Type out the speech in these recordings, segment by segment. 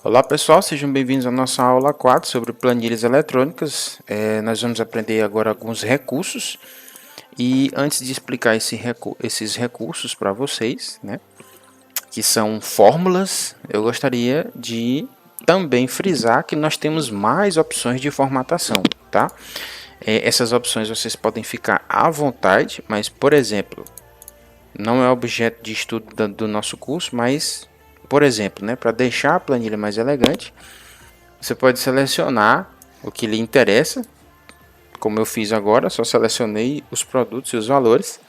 Olá pessoal, sejam bem-vindos à nossa aula 4 sobre planilhas eletrônicas. Nós vamos aprender agora alguns recursos e antes de explicar esses recursos para vocês, né, que são fórmulas, eu gostaria de também frisar que nós temos mais opções de formatação, tá? Essas opções vocês podem ficar à vontade, mas por exemplo, não é objeto de estudo do nosso curso, mas por exemplo, né, para deixar a planilha mais elegante, você pode selecionar o que lhe interessa, como eu fiz agora, só selecionei os produtos e os valores.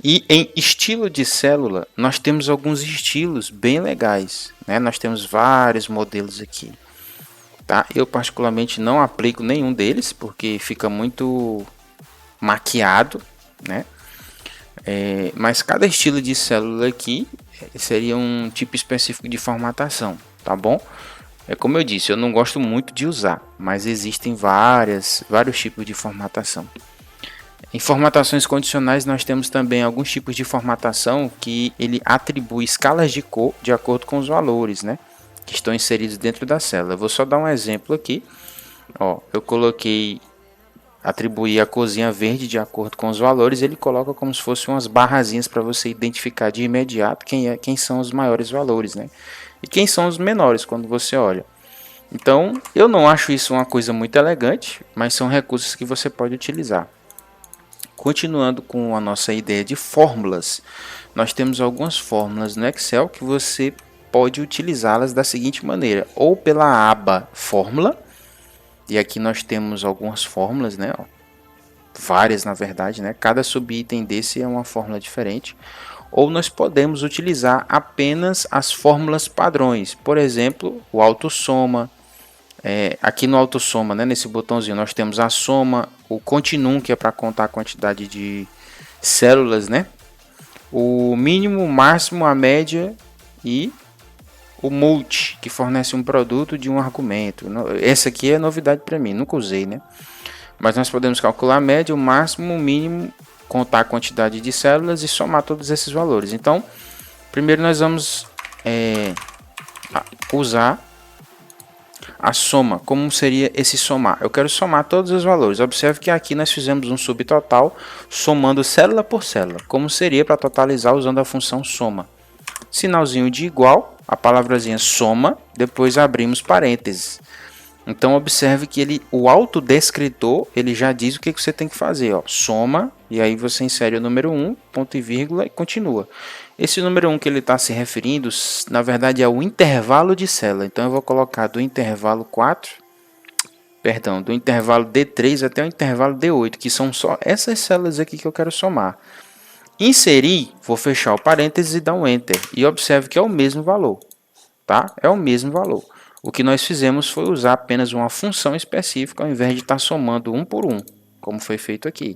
E em estilo de célula, nós temos alguns estilos bem legais, né? Nós temos vários modelos aqui, tá? Eu particularmente não aplico nenhum deles, porque fica muito maquiado, né? Mas cada estilo de célula aqui seria um tipo específico de formatação, tá bom? É como eu disse, eu não gosto muito de usar, mas existem vários tipos de formatação. Em formatações condicionais nós temos também alguns tipos de formatação que ele atribui escalas de cor de acordo com os valores, né, que estão inseridos dentro da célula. Eu vou só dar um exemplo aqui. Ó, eu coloquei atribuir a corzinha verde de acordo com os valores, ele coloca como se fossem umas barrazinhas para você identificar de imediato quem são os maiores valores, né? E quem são os menores quando você olha. Então, eu não acho isso uma coisa muito elegante, mas são recursos que você pode utilizar. Continuando com a nossa ideia de fórmulas, nós temos algumas fórmulas no Excel que você pode utilizá-las da seguinte maneira, ou pela aba fórmula, e aqui nós temos algumas fórmulas, né? Várias na verdade, né? Cada subitem desse é uma fórmula diferente. Ou nós podemos utilizar apenas as fórmulas padrões, por exemplo, o autossoma. Aqui no autossoma, né, nesse botãozinho, nós temos a soma, o continuum, que é para contar a quantidade de células, né? O mínimo, o máximo, a média e o multi, que fornece um produto de um argumento. Essa aqui é novidade para mim, nunca usei, né? Mas nós podemos calcular a média, o máximo, o mínimo, contar a quantidade de células e somar todos esses valores. Então, primeiro nós vamos usar a soma. Como seria esse somar? Eu quero somar todos os valores. Observe que aqui nós fizemos um subtotal somando célula por célula. Como seria para totalizar usando a função soma? Sinalzinho de igual, a palavrazinha soma, depois abrimos parênteses. Então observe que o autodescritor ele já diz o que você tem que fazer, ó, soma, e aí você insere o número 1, ponto e vírgula e continua. Esse número 1 que ele está se referindo, na verdade é o intervalo de célula. Então eu vou colocar do intervalo 4, perdão, do intervalo D3 até o intervalo D8, que são só essas células aqui que eu quero somar. Inserir, vou fechar o parênteses e dar um Enter. E observe que é o mesmo valor, tá? É o mesmo valor. O que nós fizemos foi usar apenas uma função específica ao invés de estar somando um por um, como foi feito aqui.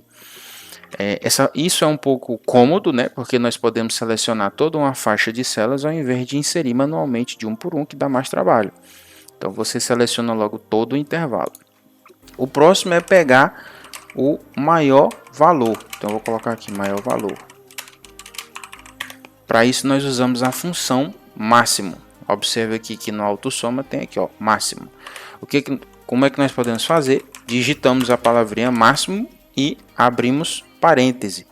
Isso é um pouco cômodo, né? Porque nós podemos selecionar toda uma faixa de células ao invés de inserir manualmente de um por um, que dá mais trabalho. Então você seleciona logo todo o intervalo. O próximo é pegar o maior valor. Então eu vou colocar aqui maior valor. Para isso nós usamos a função máximo. Observe aqui que no autossoma tem aqui, ó, máximo. Como é que nós podemos fazer? Digitamos a palavrinha máximo e abrimos parêntese.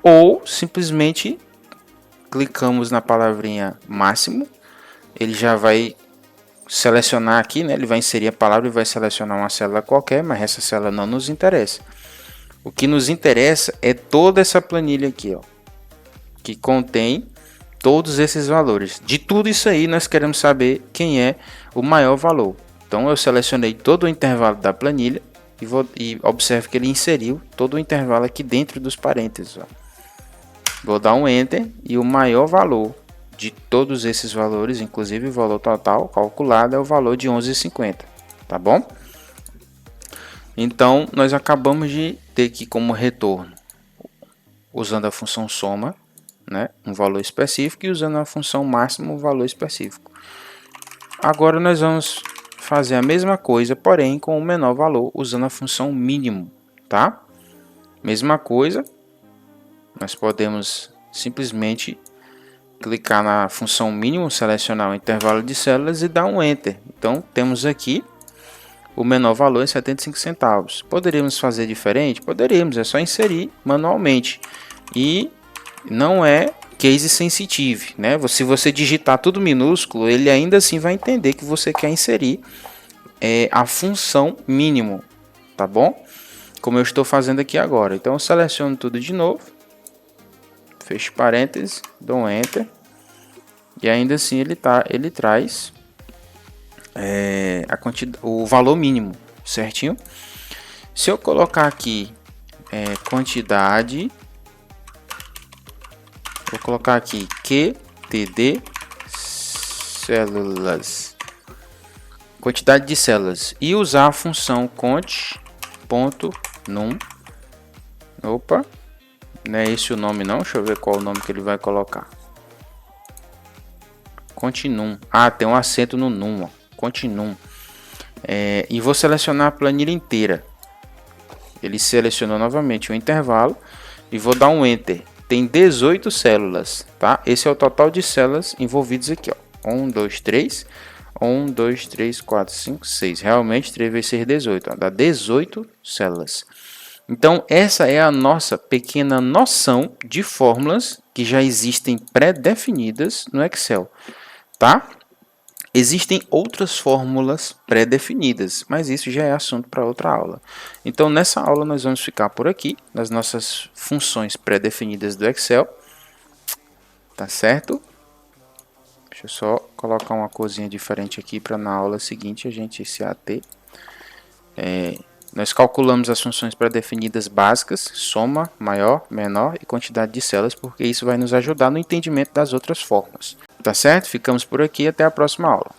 Ou simplesmente clicamos na palavrinha máximo, ele já vai selecionar aqui, né? Ele vai inserir a palavra e vai selecionar uma célula qualquer, mas essa célula não nos interessa. O que nos interessa é toda essa planilha aqui, ó, que contém todos esses valores. De tudo isso aí, nós queremos saber quem é o maior valor. Então eu selecionei todo o intervalo da planilha e observe que ele inseriu todo o intervalo aqui dentro dos parênteses. Ó. Vou dar um Enter e o maior valor de todos esses valores, inclusive o valor total calculado, é o valor de 11,50, tá bom? Então nós acabamos de ter aqui como retorno, usando a função soma, né, um valor específico, e usando a função máximo um valor específico. Agora nós vamos fazer a mesma coisa, porém com o menor valor, usando a função mínimo, tá? Mesma coisa, nós podemos simplesmente clicar na função mínimo, selecionar o intervalo de células e dar um Enter. Então, temos aqui o menor valor é 75 centavos. Poderíamos fazer diferente? Poderíamos, é só inserir manualmente. E não é case sensitive, né? Se você digitar tudo minúsculo, ele ainda assim vai entender que você quer inserir a função mínimo, tá bom? Como eu estou fazendo aqui agora. Então, eu seleciono tudo de novo. Fecho parênteses, dou um Enter. E ainda assim ele traz o valor mínimo, certinho? Se eu colocar aqui quantidade, vou colocar aqui QTD células, quantidade de células, e usar a função cont.num. Opa, não é esse o nome não, deixa eu ver qual o nome que ele vai colocar. Continum. Ah, tem um acento no num, ó. Continum. E vou selecionar a planilha inteira. Ele selecionou novamente o intervalo e vou dar um Enter. Tem 18 células, tá? Esse é o total de células envolvidas aqui, ó. 1, 2, 3. 1, 2, 3, 4, 5, 6. Realmente 3 vezes 6, 18. Ó. Dá 18 células. Então, essa é a nossa pequena noção de fórmulas que já existem pré-definidas no Excel, tá? Existem outras fórmulas pré-definidas, mas isso já é assunto para outra aula. Então, nessa aula nós vamos ficar por aqui, nas nossas funções pré-definidas do Excel. Tá certo? Deixa eu só colocar uma corzinha diferente aqui para na aula seguinte a gente se ater. Nós calculamos as funções pré-definidas básicas, soma, maior, menor e quantidade de células, porque isso vai nos ajudar no entendimento das outras fórmulas. Tá certo? Ficamos por aqui, até a próxima aula.